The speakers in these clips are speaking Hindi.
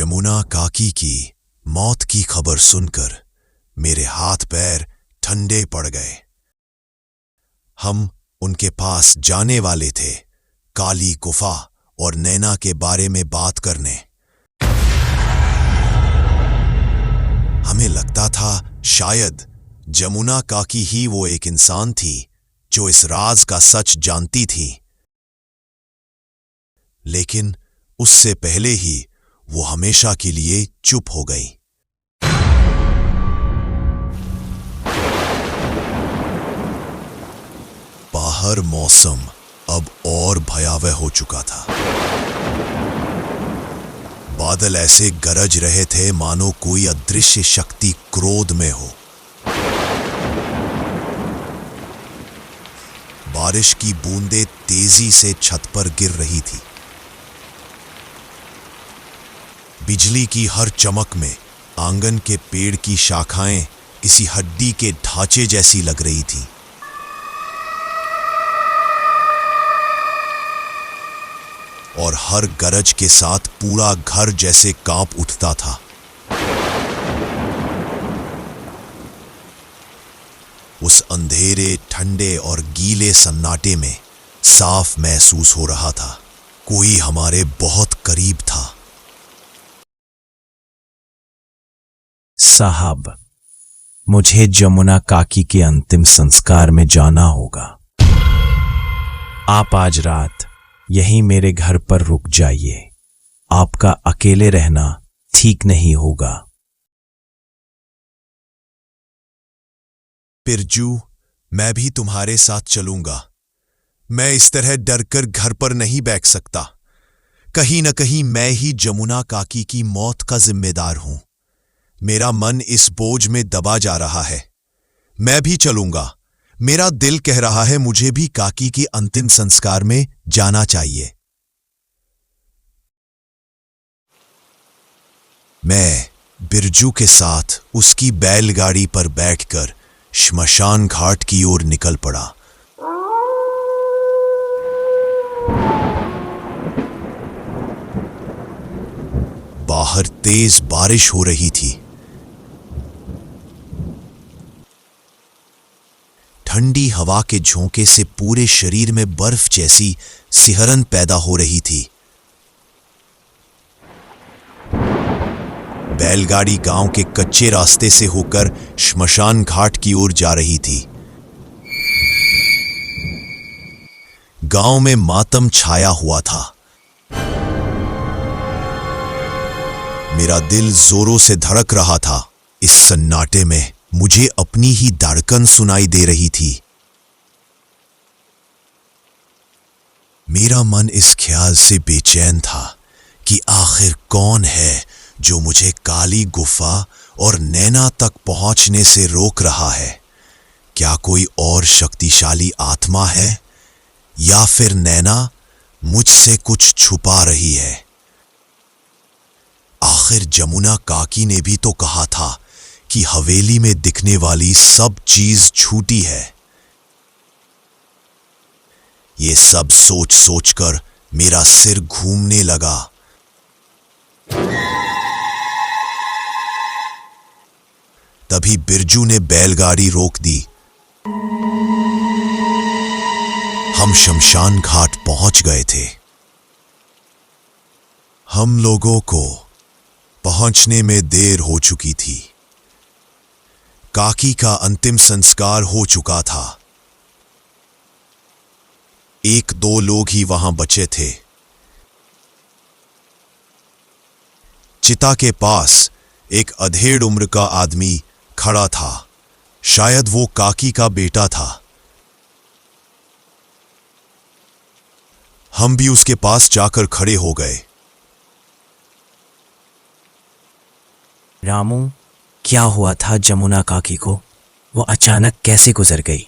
जमुना काकी की मौत की खबर सुनकर मेरे हाथ पैर ठंडे पड़ गए। हम उनके पास जाने वाले थे काली गुफा और नैना के बारे में बात करने। हमें लगता था शायद जमुना काकी ही वो एक इंसान थी जो इस राज का सच जानती थी, लेकिन उससे पहले ही वो हमेशा के लिए चुप हो गई। बाहर मौसम अब और भयावह हो चुका था। बादल ऐसे गरज रहे थे मानो कोई अदृश्य शक्ति क्रोध में हो। बारिश की बूंदें तेजी से छत पर गिर रही थी। बिजली की हर चमक में आंगन के पेड़ की शाखाएं किसी हड्डी के ढांचे जैसी लग रही थी। और हर गरज के साथ पूरा घर जैसे कांप उठता था। उस अंधेरे, ठंडे और गीले सन्नाटे में साफ महसूस हो रहा था कोई हमारे बहुत करीब था। साहब, मुझे जमुना काकी के अंतिम संस्कार में जाना होगा। आप आज रात यहीं मेरे घर पर रुक जाइए। आपका अकेले रहना ठीक नहीं होगा। बिरजू, मैं भी तुम्हारे साथ चलूंगा। मैं इस तरह डरकर घर पर नहीं बैठ सकता। कहीं न कहीं मैं ही जमुना काकी की मौत का जिम्मेदार हूं। मेरा मन इस बोझ में दबा जा रहा है। मैं भी चलूंगा। मेरा दिल कह रहा है मुझे भी काकी के अंतिम संस्कार में जाना चाहिए। मैं बिरजू के साथ उसकी बैलगाड़ी पर बैठकर श्मशान घाट की ओर निकल पड़ा। बाहर तेज बारिश हो रही थी। ठंडी हवा के झोंके से पूरे शरीर में बर्फ जैसी सिहरन पैदा हो रही थी। बैलगाड़ी गांव के कच्चे रास्ते से होकर श्मशान घाट की ओर जा रही थी। गांव में मातम छाया हुआ था। मेरा दिल जोरों से धड़क रहा था। इस सन्नाटे में मुझे अपनी ही धड़कन सुनाई दे रही थी। मेरा मन इस ख्याल से बेचैन था कि आखिर कौन है जो मुझे काली गुफा और नैना तक पहुंचने से रोक रहा है। क्या कोई और शक्तिशाली आत्मा है या फिर नैना मुझसे कुछ छुपा रही है। आखिर जमुना काकी ने भी तो कहा था कि हवेली में दिखने वाली सब चीज झूठी है। ये सब सोच सोचकर मेरा सिर घूमने लगा। तभी बिरजू ने बैलगाड़ी रोक दी। हम शमशान घाट पहुंच गए थे। हम लोगों को पहुंचने में देर हो चुकी थी। काकी का अंतिम संस्कार हो चुका था। एक दो लोग ही वहां बचे थे। चिता के पास एक अधेड़ उम्र का आदमी खड़ा था। शायद वो काकी का बेटा था। हम भी उसके पास जाकर खड़े हो गए। रामू, क्या हुआ था जमुना काकी को? वो अचानक कैसे गुजर गई?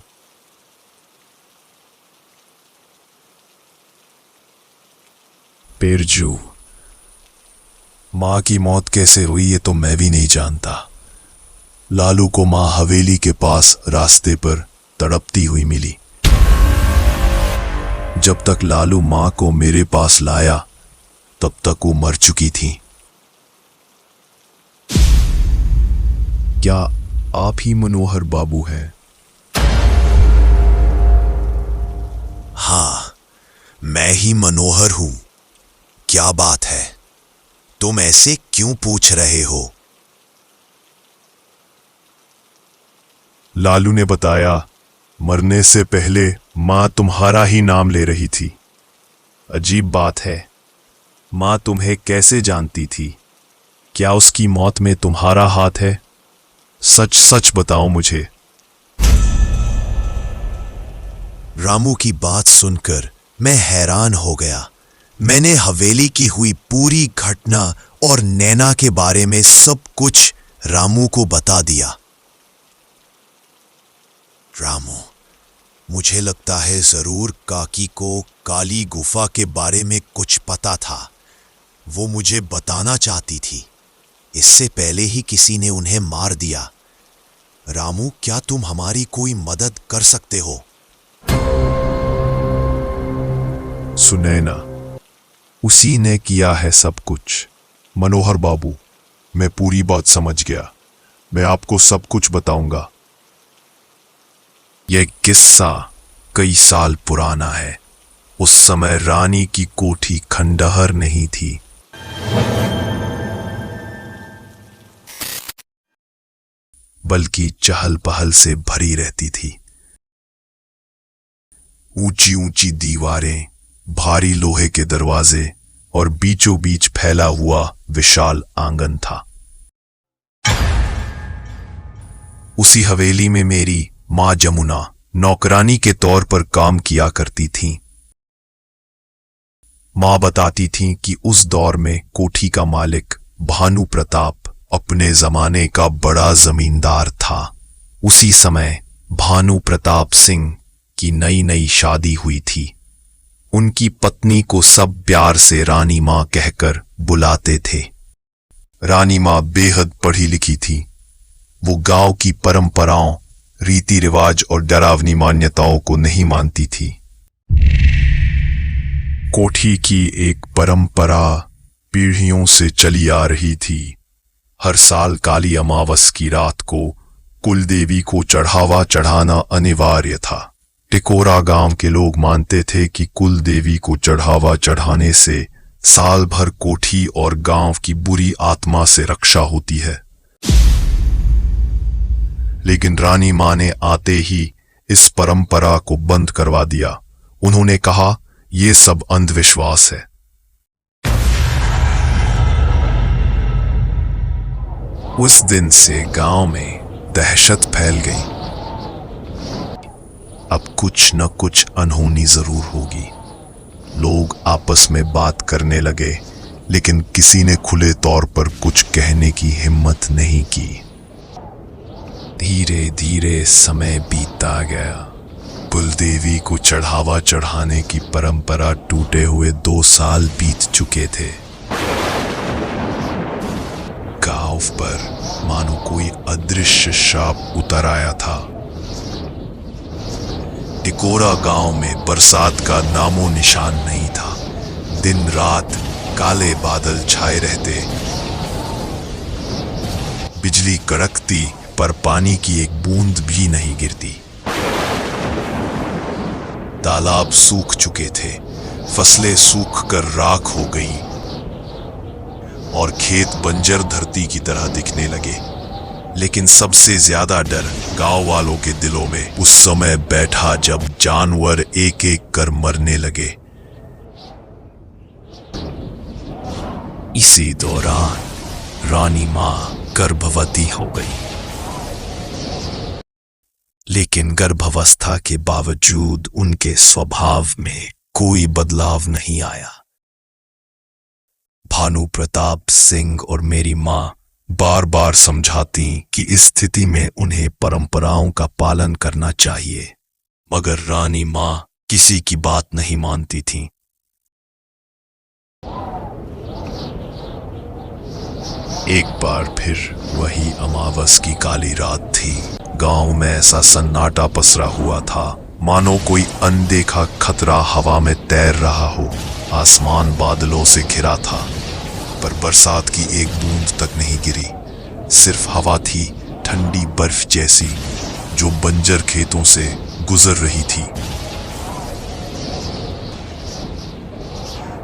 बिरजू, मां की मौत कैसे हुई ये तो मैं भी नहीं जानता। लालू को मां हवेली के पास रास्ते पर तड़पती हुई मिली। जब तक लालू मां को मेरे पास लाया तब तक वो मर चुकी थी। क्या आप ही मनोहर बाबू हैं? हाँ, मैं ही मनोहर हूं। क्या बात है? तुम ऐसे क्यों पूछ रहे हो? लालू ने बताया, मरने से पहले मां तुम्हारा ही नाम ले रही थी। अजीब बात है, मां तुम्हें कैसे जानती थी? क्या उसकी मौत में तुम्हारा हाथ है? सच सच बताओ मुझे। रामू की बात सुनकर मैं हैरान हो गया। मैंने हवेली की हुई पूरी घटना और नैना के बारे में सब कुछ रामू को बता दिया। रामू, मुझे लगता है जरूर काकी को काली गुफा के बारे में कुछ पता था। वो मुझे बताना चाहती थी। इससे पहले ही किसी ने उन्हें मार दिया। रामू, क्या तुम हमारी कोई मदद कर सकते हो? सुनैना, उसी ने किया है सब कुछ। मनोहर बाबू, मैं पूरी बात समझ गया। मैं आपको सब कुछ बताऊंगा। यह किस्सा कई साल पुराना है। उस समय रानी की कोठी खंडहर नहीं थी। बल्कि चहल पहल से भरी रहती थी। ऊंची ऊंची दीवारें, भारी लोहे के दरवाजे और बीचों बीच फैला हुआ विशाल आंगन था। उसी हवेली में मेरी मां जमुना नौकरानी के तौर पर काम किया करती थीं। मां बताती थीं कि उस दौर में कोठी का मालिक भानु प्रताप अपने जमाने का बड़ा जमींदार था। उसी समय भानु प्रताप सिंह की नई नई शादी हुई थी। उनकी पत्नी को सब प्यार से रानी मां कहकर बुलाते थे। रानी मां बेहद पढ़ी लिखी थी। वो गांव की परंपराओं, रीति रिवाज और डरावनी मान्यताओं को नहीं मानती थी। कोठी की एक परंपरा पीढ़ियों से चली आ रही थी। हर साल काली अमावस की रात को कुलदेवी को चढ़ावा चढ़ाना अनिवार्य था। टिकोरा गांव के लोग मानते थे कि कुलदेवी को चढ़ावा चढ़ाने से साल भर कोठी और गांव की बुरी आत्मा से रक्षा होती है। लेकिन रानी मां ने आते ही इस परंपरा को बंद करवा दिया। उन्होंने कहा, यह सब अंधविश्वास है। उस दिन से गांव में दहशत फैल गई। अब कुछ न कुछ अनहोनी जरूर होगी। लोग आपस में बात करने लगे, लेकिन किसी ने खुले तौर पर कुछ कहने की हिम्मत नहीं की। धीरे धीरे समय बीतता गया। कुलदेवी को चढ़ावा चढ़ाने की परंपरा टूटे हुए 2 साल बीत चुके थे। गांव पर मानो कोई अदृश्य शाप उतर आया था। टिकोरा गांव में बरसात का नामो निशान नहीं था। दिन रात काले बादल छाए रहते। बिजली कड़कती पर पानी की एक बूंद भी नहीं गिरती। तालाब सूख चुके थे। फसलें सूख कर राख हो गई और खेत बंजर धरती की तरह दिखने लगे। लेकिन सबसे ज्यादा डर गांव वालों के दिलों में उस समय बैठा जब जानवर एक एक कर मरने लगे। इसी दौरान रानी मां गर्भवती हो गई। लेकिन गर्भावस्था के बावजूद उनके स्वभाव में कोई बदलाव नहीं आया। भानु प्रताप सिंह और मेरी मां बार बार समझाती कि इस स्थिति में उन्हें परंपराओं का पालन करना चाहिए, मगर रानी मां किसी की बात नहीं मानती थी। एक बार फिर वही अमावस की काली रात थी। गांव में ऐसा सन्नाटा पसरा हुआ था मानो कोई अनदेखा खतरा हवा में तैर रहा हो। आसमान बादलों से घिरा था, पर बरसात की एक बूंद तक नहीं गिरी। सिर्फ हवा थी ठंडी बर्फ जैसी जो बंजर खेतों से गुजर रही थी।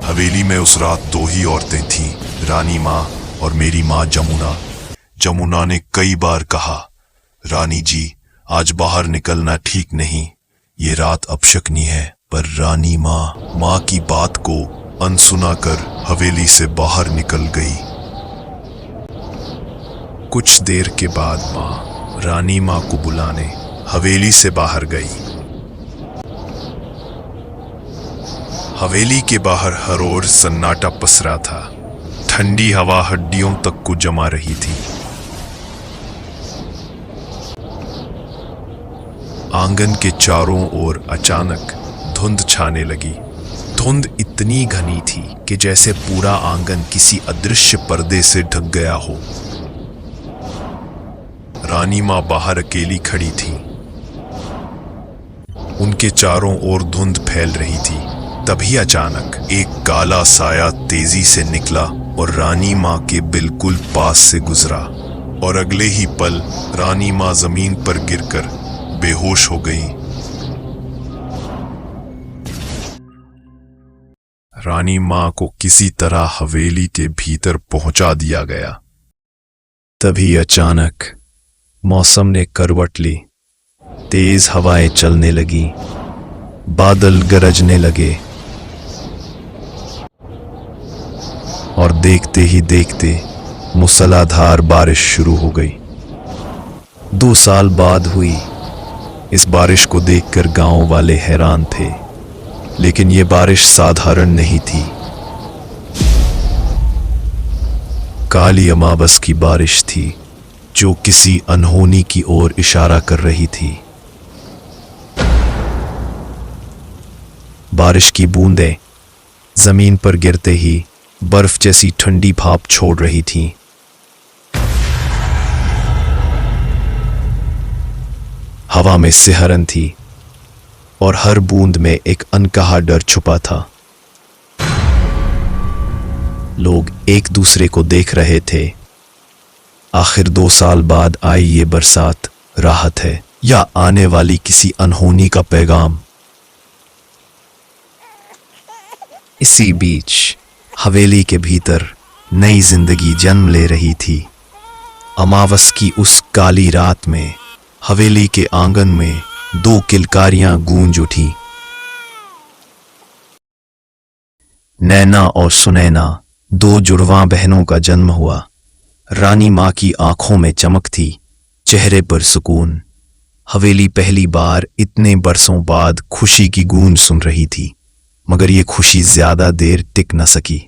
हवेली में उस रात दो ही औरतें थीं, रानी माँ और मेरी माँ जमुना। जमुना ने कई बार कहा, रानी जी आज बाहर निकलना ठीक नहीं, ये रात अपशकुनी है। पर रानी माँ की बात को अनसुना कर हवेली से बाहर निकल गई। कुछ देर के बाद माँ रानी माँ को बुलाने हवेली से बाहर गई। हवेली के बाहर हर ओर सन्नाटा पसरा था। ठंडी हवा हड्डियों तक को जमा रही थी। आंगन के चारों ओर अचानक धुंध छाने लगी। धुंध इतनी घनी थी कि जैसे पूरा आंगन किसी अदृश्य पर्दे से ढक गया हो। रानी माँ बाहर अकेली खड़ी थी। उनके चारों ओर धुंध फैल रही थी। तभी अचानक एक काला साया तेजी से निकला और रानी माँ के बिल्कुल पास से गुजरा, और अगले ही पल रानी माँ जमीन पर गिरकर बेहोश हो गई। रानी माँ को किसी तरह हवेली के भीतर पहुंचा दिया गया। तभी अचानक मौसम ने करवट ली। तेज हवाएं चलने लगी, बादल गरजने लगे, और देखते ही देखते मूसलाधार बारिश शुरू हो गई। 2 साल बाद हुई इस बारिश को देखकर गांव वाले हैरान थे, लेकिन ये बारिश साधारण नहीं थी। काली अमावस की बारिश थी जो किसी अनहोनी की ओर इशारा कर रही थी। बारिश की बूंदें जमीन पर गिरते ही बर्फ जैसी ठंडी भाप छोड़ रही थीं। हवा में सिहरन थी और हर बूंद में एक अनकहा डर छुपा था। लोग एक दूसरे को देख रहे थे। आखिर 2 साल बाद आई ये बरसात राहत है या आने वाली किसी अनहोनी का पैगाम। इसी बीच हवेली के भीतर नई जिंदगी जन्म ले रही थी। अमावस की उस काली रात में हवेली के आंगन में 2 किलकारियां गूंज उठी। नैना और सुनैना 2 जुड़वां बहनों का जन्म हुआ। रानी माँ की आंखों में चमक थी, चेहरे पर सुकून। हवेली पहली बार इतने बरसों बाद खुशी की गूंज सुन रही थी, मगर ये खुशी ज्यादा देर टिक न सकी।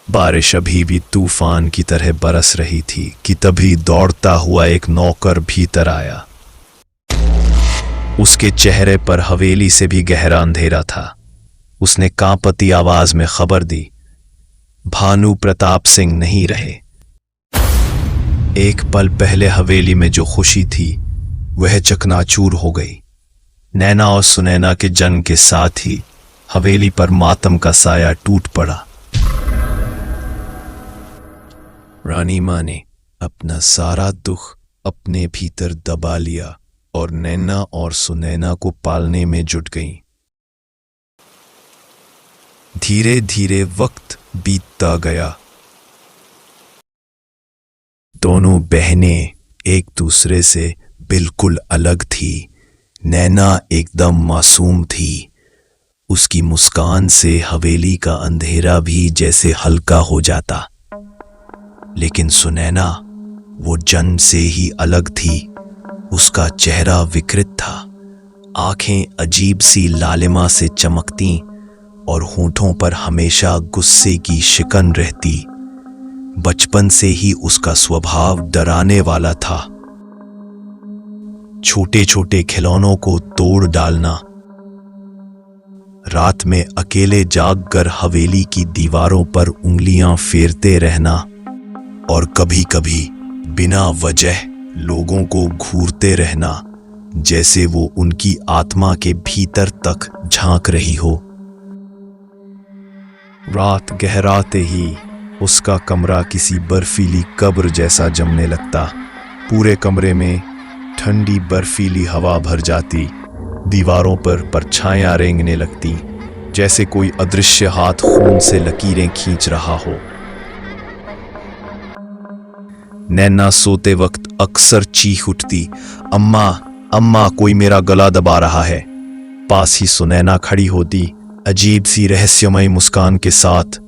बारिश अभी भी तूफान की तरह बरस रही थी कि तभी दौड़ता हुआ एक नौकर भीतर आया। उसके चेहरे पर हवेली से भी गहरा अंधेरा था। उसने कांपती आवाज में खबर दी, भानु प्रताप सिंह नहीं रहे। एक पल पहले हवेली में जो खुशी थी वह चकनाचूर हो गई। नैना और सुनैना के जन्म के साथ ही हवेली पर मातम का साया टूट पड़ा। रानी माँ ने अपना सारा दुख अपने भीतर दबा लिया और नैना और सुनैना को पालने में जुट गईं। धीरे धीरे वक्त बीतता गया। दोनों बहनें एक दूसरे से बिल्कुल अलग थी। नैना एकदम मासूम थी। उसकी मुस्कान से हवेली का अंधेरा भी जैसे हल्का हो जाता। लेकिन सुनैना वो जन्म से ही अलग थी। उसका चेहरा विकृत था, आंखें अजीब सी लालिमा से चमकती और होठों पर हमेशा गुस्से की शिकन रहती। बचपन से ही उसका स्वभाव डराने वाला था। छोटे छोटे खिलौनों को तोड़ डालना, रात में अकेले जागकर हवेली की दीवारों पर उंगलियां फेरते रहना और कभी कभी बिना वजह लोगों को घूरते रहना, जैसे वो उनकी आत्मा के भीतर तक झांक रही हो। रात गहराते ही उसका कमरा किसी बर्फीली कब्र जैसा जमने लगता। पूरे कमरे में ठंडी बर्फीली हवा भर जाती। दीवारों पर परछाइयां रेंगने लगती, जैसे कोई अदृश्य हाथ खून से लकीरें खींच रहा हो। नैना सोते वक्त अक्सर चीख उठती, अम्मा अम्मा, कोई मेरा गला दबा रहा है। पास ही सुनैना खड़ी होती, अजीब सी रहस्यमय मुस्कान के साथ।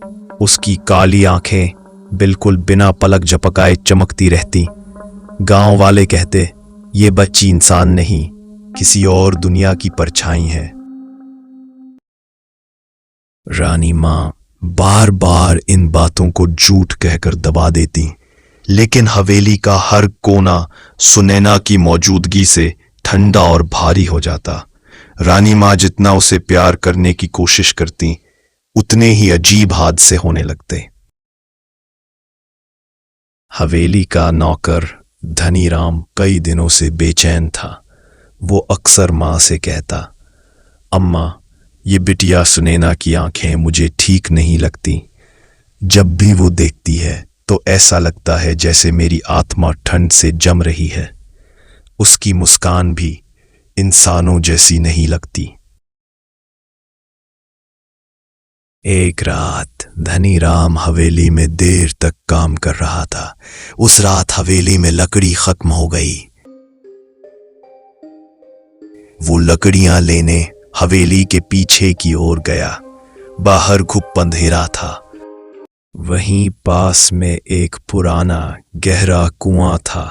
उसकी काली आंखें बिल्कुल बिना पलक झपकाए चमकती रहती। गांव वाले कहते, ये बच्ची इंसान नहीं, किसी और दुनिया की परछाई है। रानी मां बार बार इन बातों को झूठ कहकर दबा देती, लेकिन हवेली का हर कोना सुनैना की मौजूदगी से ठंडा और भारी हो जाता। रानी मां जितना उसे प्यार करने की कोशिश करती, उतने ही अजीब हादसे होने लगते। हवेली का नौकर धनीराम कई दिनों से बेचैन था। वो अक्सर मां से कहता, अम्मा, ये बिटिया सुनैना की आंखें मुझे ठीक नहीं लगती। जब भी वो देखती है तो ऐसा लगता है जैसे मेरी आत्मा ठंड से जम रही है। उसकी मुस्कान भी इंसानों जैसी नहीं लगती। एक रात धनीराम हवेली में देर तक काम कर रहा था। उस रात हवेली में लकड़ी खत्म हो गई। वो लकड़ियां लेने हवेली के पीछे की ओर गया। बाहर घुप अंधेरा था। वहीं पास में एक पुराना गहरा कुआं था।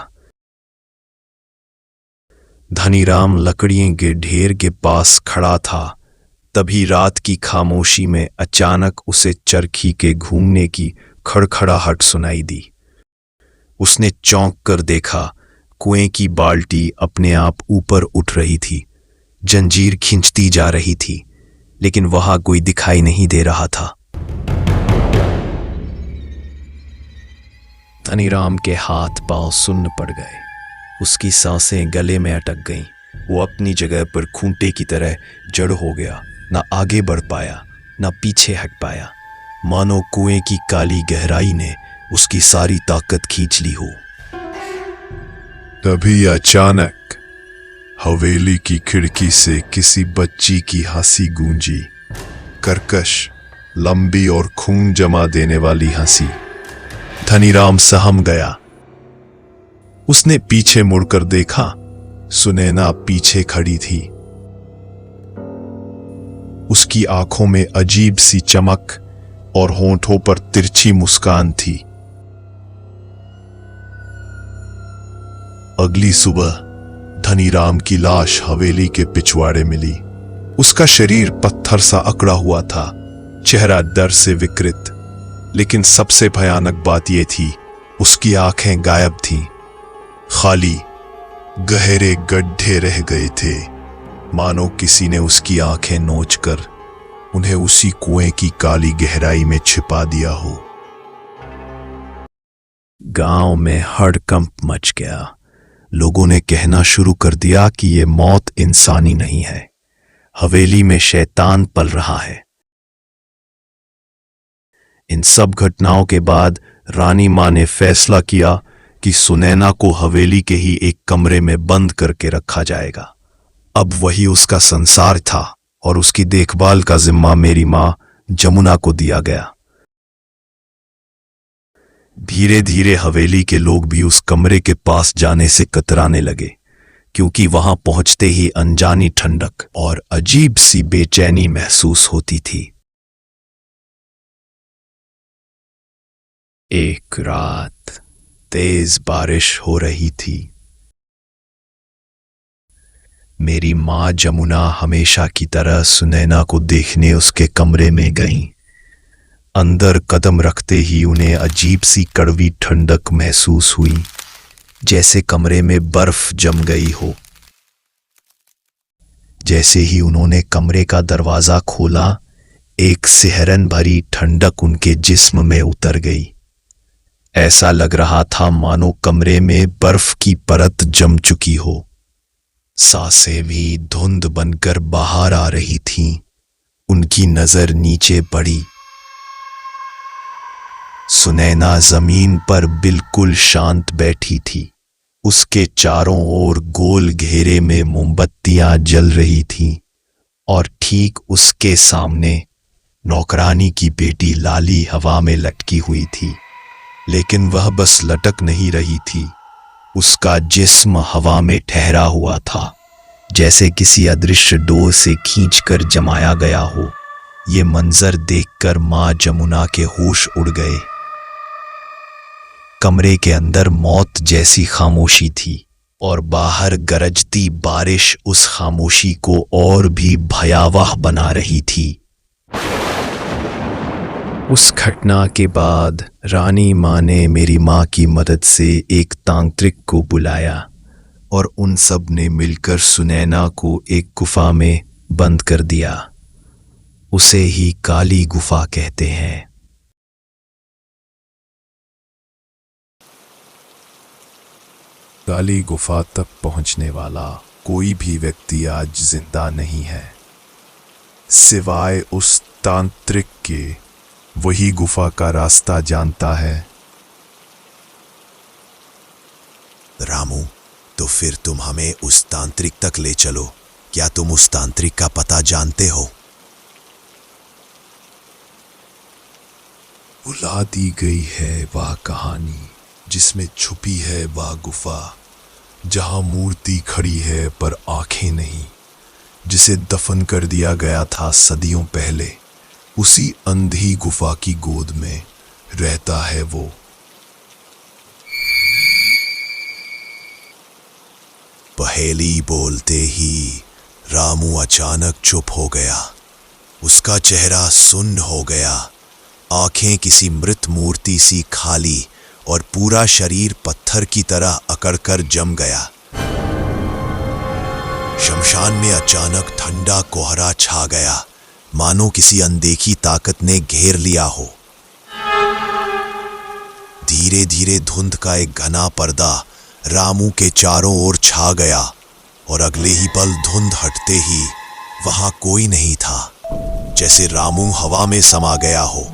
धनीराम लकड़ियों के ढेर के पास खड़ा था। तभी रात की खामोशी में अचानक उसे चरखी के घूमने की खड़खड़ाहट सुनाई दी। उसने चौंक कर देखा, कुएं की बाल्टी अपने आप ऊपर उठ रही थी। जंजीर खींचती जा रही थी, लेकिन वहां कोई दिखाई नहीं दे रहा था। धनीराम के हाथ पांव सुन्न पड़ गए। उसकी सांसें गले में अटक गईं। वो अपनी जगह पर खूंटे की तरह जड़ हो गया। ना आगे बढ़ पाया, ना पीछे हट पाया, मानो कुएं की काली गहराई ने उसकी सारी ताकत खींच ली हो। तभी अचानक हवेली की खिड़की से किसी बच्ची की हंसी गूंजी। कर्कश, लंबी और खून जमा देने वाली हंसी। धनीराम सहम गया। उसने पीछे मुड़कर देखा, सुनैना पीछे खड़ी थी। उसकी आंखों में अजीब सी चमक और होंठों पर तिरछी मुस्कान थी। अगली सुबह धनीराम की लाश हवेली के पिछवाड़े मिली। उसका शरीर पत्थर सा अकड़ा हुआ था, चेहरा डर से विकृत। लेकिन सबसे भयानक बात यह थी, उसकी आंखें गायब थीं। खाली गहरे गड्ढे रह गए थे, मानो किसी ने उसकी आंखें नोचकर उन्हें उसी कुएं की काली गहराई में छिपा दिया हो। गांव में हड़कंप मच गया। लोगों ने कहना शुरू कर दिया कि यह मौत इंसानी नहीं है, हवेली में शैतान पल रहा है। इन सब घटनाओं के बाद रानी मां ने फैसला किया कि सुनैना को हवेली के ही एक कमरे में बंद करके रखा जाएगा। अब वही उसका संसार था और उसकी देखभाल का जिम्मा मेरी मां जमुना को दिया गया। धीरे धीरे हवेली के लोग भी उस कमरे के पास जाने से कतराने लगे, क्योंकि वहां पहुंचते ही अनजानी ठंडक और अजीब सी बेचैनी महसूस होती थी। एक रात तेज बारिश हो रही थी। मेरी मां जमुना हमेशा की तरह सुनैना को देखने उसके कमरे में गईं। अंदर कदम रखते ही उन्हें अजीब सी कड़वी ठंडक महसूस हुई, जैसे कमरे में बर्फ जम गई हो। जैसे ही उन्होंने कमरे का दरवाजा खोला, एक सिहरन भरी ठंडक उनके जिस्म में उतर गई। ऐसा लग रहा था मानो कमरे में बर्फ की परत जम चुकी हो। सांसें भी धुंध बनकर बाहर आ रही थीं। उनकी नजर नीचे पड़ी। सुनैना जमीन पर बिल्कुल शांत बैठी थी। उसके चारों ओर गोल घेरे में मोमबत्तियां जल रही थीं और ठीक उसके सामने नौकरानी की बेटी लाली हवा में लटकी हुई थी। लेकिन वह बस लटक नहीं रही थी, उसका जिस्म हवा में ठहरा हुआ था, जैसे किसी अदृश्य डोर से खींचकर जमाया गया हो। ये मंजर देखकर मां जमुना के होश उड़ गए। कमरे के अंदर मौत जैसी खामोशी थी और बाहर गरजती बारिश उस खामोशी को और भी भयावह बना रही थी। उस घटना के बाद रानी मां ने मेरी मां की मदद से एक तांत्रिक को बुलाया और उन सब ने मिलकर सुनैना को एक गुफा में बंद कर दिया। उसे ही काली गुफा कहते हैं। काली गुफा तक पहुंचने वाला कोई भी व्यक्ति आज जिंदा नहीं है, सिवाय उस तांत्रिक के। वही गुफा का रास्ता जानता है। रामू, तो फिर तुम हमें उस तांत्रिक तक ले चलो। क्या तुम उस तांत्रिक का पता जानते हो? भुला दी गई है वह कहानी जिसमें छुपी है वह गुफा, जहां मूर्ति खड़ी है पर आंखें नहीं, जिसे दफन कर दिया गया था सदियों पहले। उसी अंधी गुफा की गोद में रहता है वो। पहेली बोलते ही रामू अचानक चुप हो गया। उसका चेहरा सुन्न हो गया, आंखें किसी मृत मूर्ति सी खाली और पूरा शरीर पत्थर की तरह अकड़कर जम गया। शमशान में अचानक ठंडा कोहरा छा गया, मानो किसी अनदेखी ताकत ने घेर लिया हो। धीरे धीरे धुंध का एक घना पर्दा रामू के चारों ओर छा गया और अगले ही पल धुंध हटते ही वहां कोई नहीं था, जैसे रामू हवा में समा गया हो।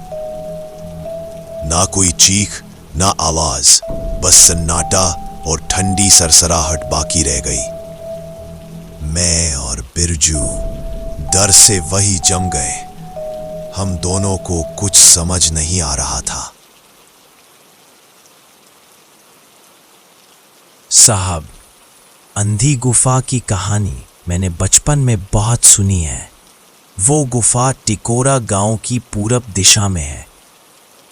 ना कोई चीख, ना आवाज, बस सन्नाटा और ठंडी सरसराहट बाकी रह गई। मैं और बिरजू डर से वही जम गए। हम दोनों को कुछ समझ नहीं आ रहा था। साहब, अंधी गुफा की कहानी मैंने बचपन में बहुत सुनी है। वो गुफा टिकोरा गांव की पूरब दिशा में है।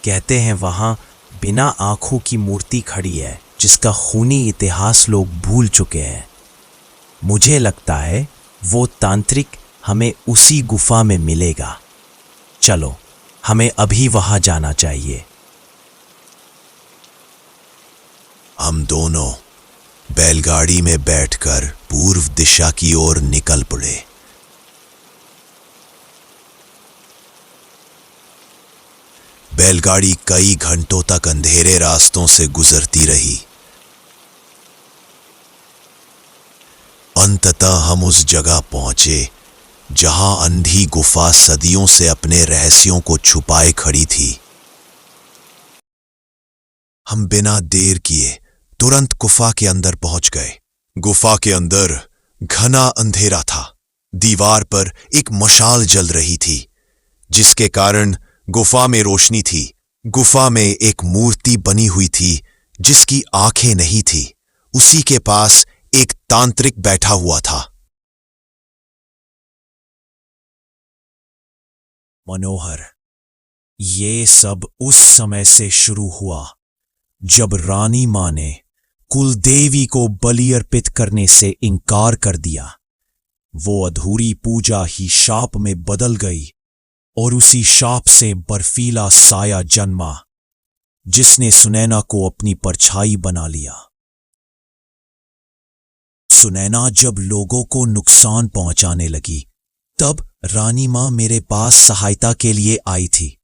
कहते हैं वहां बिना आंखों की मूर्ति खड़ी है, जिसका खूनी इतिहास लोग भूल चुके हैं। मुझे लगता है वो तांत्रिक हमें उसी गुफा में मिलेगा। चलो, हमें अभी वहां जाना चाहिए। हम दोनों बैलगाड़ी में बैठकर पूर्व दिशा की ओर निकल पड़े। बैलगाड़ी कई घंटों तक अंधेरे रास्तों से गुजरती रही। अंततः हम उस जगह पहुंचे जहां अंधी गुफा सदियों से अपने रहस्यों को छुपाए खड़ी थी। हम बिना देर किए तुरंत गुफा के अंदर पहुंच गए। गुफा के अंदर घना अंधेरा था। दीवार पर एक मशाल जल रही थी, जिसके कारण गुफा में रोशनी थी। गुफा में एक मूर्ति बनी हुई थी जिसकी आंखें नहीं थी। उसी के पास एक तांत्रिक बैठा हुआ था। मनोहर, ये सब उस समय से शुरू हुआ जब रानी मां ने कुलदेवी को बलि अर्पित करने से इनकार कर दिया। वो अधूरी पूजा ही शाप में बदल गई और उसी शाप से बर्फीला साया जन्मा, जिसने सुनैना को अपनी परछाई बना लिया। सुनैना जब लोगों को नुकसान पहुंचाने लगी, तब रानी मां मेरे पास सहायता के लिए आई थी।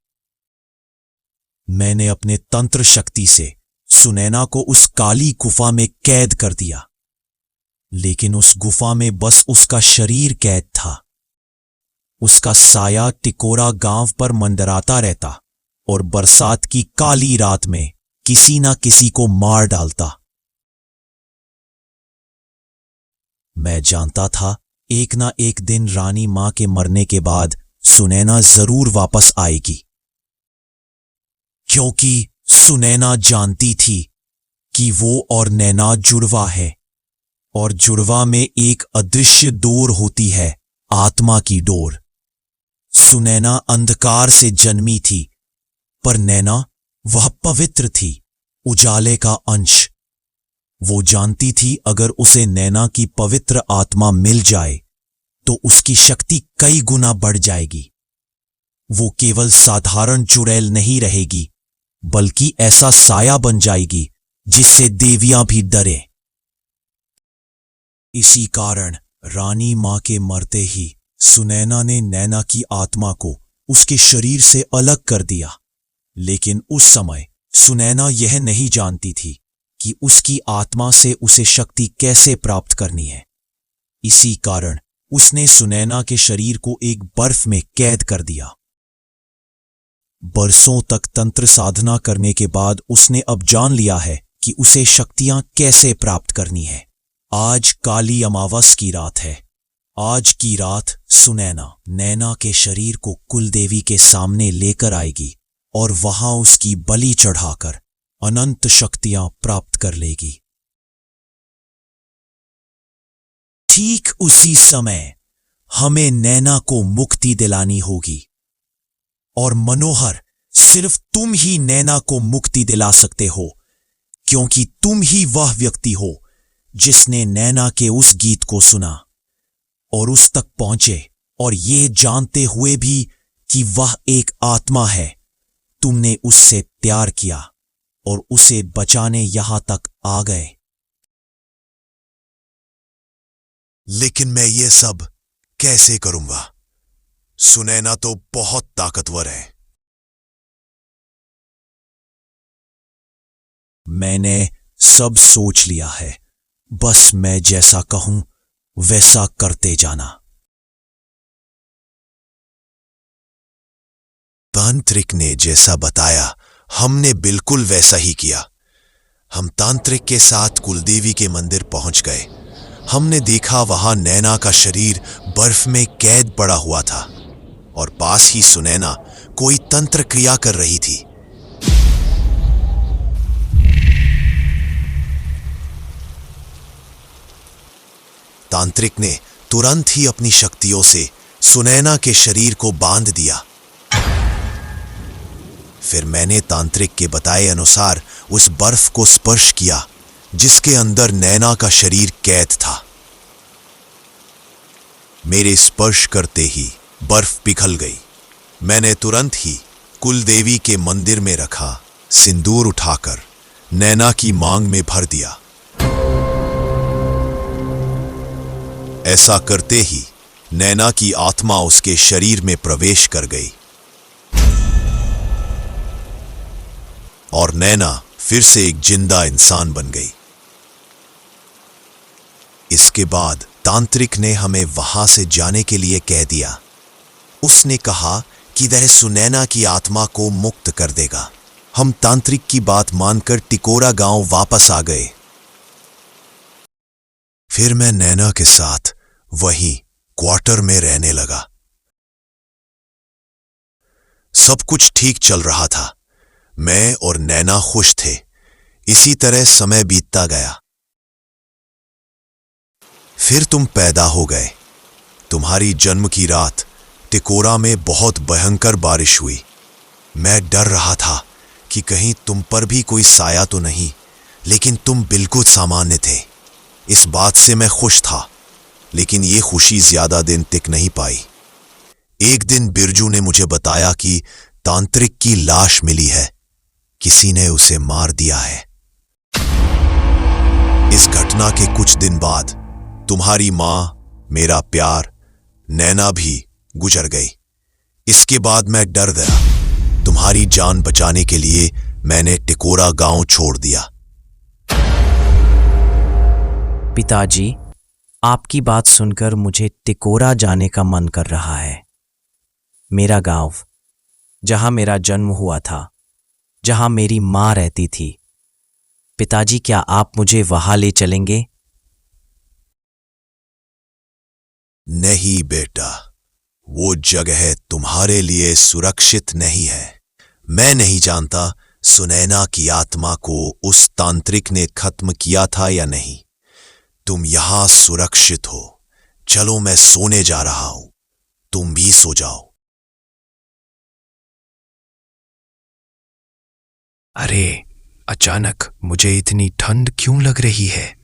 मैंने अपने तंत्र शक्ति से सुनैना को उस काली गुफा में कैद कर दिया, लेकिन उस गुफा में बस उसका शरीर कैद था। उसका साया टिकोरा गांव पर मंडराता रहता और बरसात की काली रात में किसी ना किसी को मार डालता। मैं जानता था एक ना एक दिन रानी मां के मरने के बाद सुनैना जरूर वापस आएगी, क्योंकि सुनैना जानती थी कि वो और नैना जुड़वा है, और जुड़वा में एक अदृश्य डोर होती है, आत्मा की डोर। सुनैना अंधकार से जन्मी थी, पर नैना वह पवित्र थी, उजाले का अंश। वो जानती थी अगर उसे नैना की पवित्र आत्मा मिल जाए तो उसकी शक्ति कई गुना बढ़ जाएगी। वो केवल साधारण चुड़ैल नहीं रहेगी, बल्कि ऐसा साया बन जाएगी जिससे देवियां भी डरे। इसी कारण रानी मां के मरते ही सुनैना ने नैना की आत्मा को उसके शरीर से अलग कर दिया। लेकिन उस समय सुनैना यह नहीं जानती थी कि उसकी आत्मा से उसे शक्ति कैसे प्राप्त करनी है। इसी कारण उसने सुनैना के शरीर को एक बर्फ में कैद कर दिया। बरसों तक तंत्र साधना करने के बाद उसने अब जान लिया है कि उसे शक्तियां कैसे प्राप्त करनी है। आज काली अमावस की रात है। आज की रात सुनैना नैना के शरीर को कुलदेवी के सामने लेकर आएगी और वहां उसकी बलि चढ़ाकर अनंत शक्तियां प्राप्त कर लेगी। ठीक उसी समय हमें नैना को मुक्ति दिलानी होगी, और मनोहर, सिर्फ तुम ही नैना को मुक्ति दिला सकते हो, क्योंकि तुम ही वह व्यक्ति हो जिसने नैना के उस गीत को सुना और उस तक पहुंचे, और ये जानते हुए भी कि वह एक आत्मा है। तुमने उससे प्यार किया और उसे बचाने यहां तक आ गए। लेकिन मैं ये सब कैसे करूंगा? सुनैना तो बहुत ताकतवर है। मैंने सब सोच लिया है, बस मैं जैसा कहूं वैसा करते जाना। तांत्रिक ने जैसा बताया हमने बिल्कुल वैसा ही किया। हम तांत्रिक के साथ कुलदेवी के मंदिर पहुंच गए। हमने देखा वहां नैना का शरीर बर्फ में कैद पड़ा हुआ था और पास ही सुनैना कोई तंत्र क्रिया कर रही थी। तांत्रिक ने तुरंत ही अपनी शक्तियों से सुनैना के शरीर को बांध दिया। फिर मैंने तांत्रिक के बताए अनुसार उस बर्फ को स्पर्श किया जिसके अंदर नैना का शरीर कैद था। मेरे स्पर्श करते ही बर्फ पिघल गई। मैंने तुरंत ही कुलदेवी के मंदिर में रखा सिंदूर उठाकर नैना की मांग में भर दिया। ऐसा करते ही नैना की आत्मा उसके शरीर में प्रवेश कर गई और नैना फिर से एक जिंदा इंसान बन गई। इसके बाद तांत्रिक ने हमें वहां से जाने के लिए कह दिया। उसने कहा कि वह सुनैना की आत्मा को मुक्त कर देगा। हम तांत्रिक की बात मानकर टिकोरा गांव वापस आ गए। फिर मैं नैना के साथ वहीं क्वार्टर में रहने लगा। सब कुछ ठीक चल रहा था। मैं और नैना खुश थे। इसी तरह समय बीतता गया। फिर तुम पैदा हो गए। तुम्हारी जन्म की रात टिकोरा में बहुत भयंकर बारिश हुई। मैं डर रहा था कि कहीं तुम पर भी कोई साया तो नहीं, लेकिन तुम बिल्कुल सामान्य थे। इस बात से मैं खुश था, लेकिन ये खुशी ज्यादा दिन टिक नहीं पाई। एक दिन बिरजू ने मुझे बताया कि तांत्रिक की लाश मिली है। किसी ने उसे मार दिया है। इस घटना के कुछ दिन बाद तुम्हारी मां, मेरा प्यार, नैना भी गुजर गई। इसके बाद मैं डर गया। तुम्हारी जान बचाने के लिए मैंने टिकोरा गांव छोड़ दिया। पिताजी, आपकी बात सुनकर मुझे टिकोरा जाने का मन कर रहा है। मेरा गांव, जहां मेरा जन्म हुआ था, जहां मेरी मां रहती थी। पिताजी, क्या आप मुझे वहां ले चलेंगे? नहीं बेटा, वो जगह तुम्हारे लिए सुरक्षित नहीं है। मैं नहीं जानता सुनैना की आत्मा को उस तांत्रिक ने खत्म किया था या नहीं। तुम यहां सुरक्षित हो। चलो, मैं सोने जा रहा हूं, तुम भी सो जाओ। अरे, अचानक मुझे इतनी ठंड क्यों लग रही है?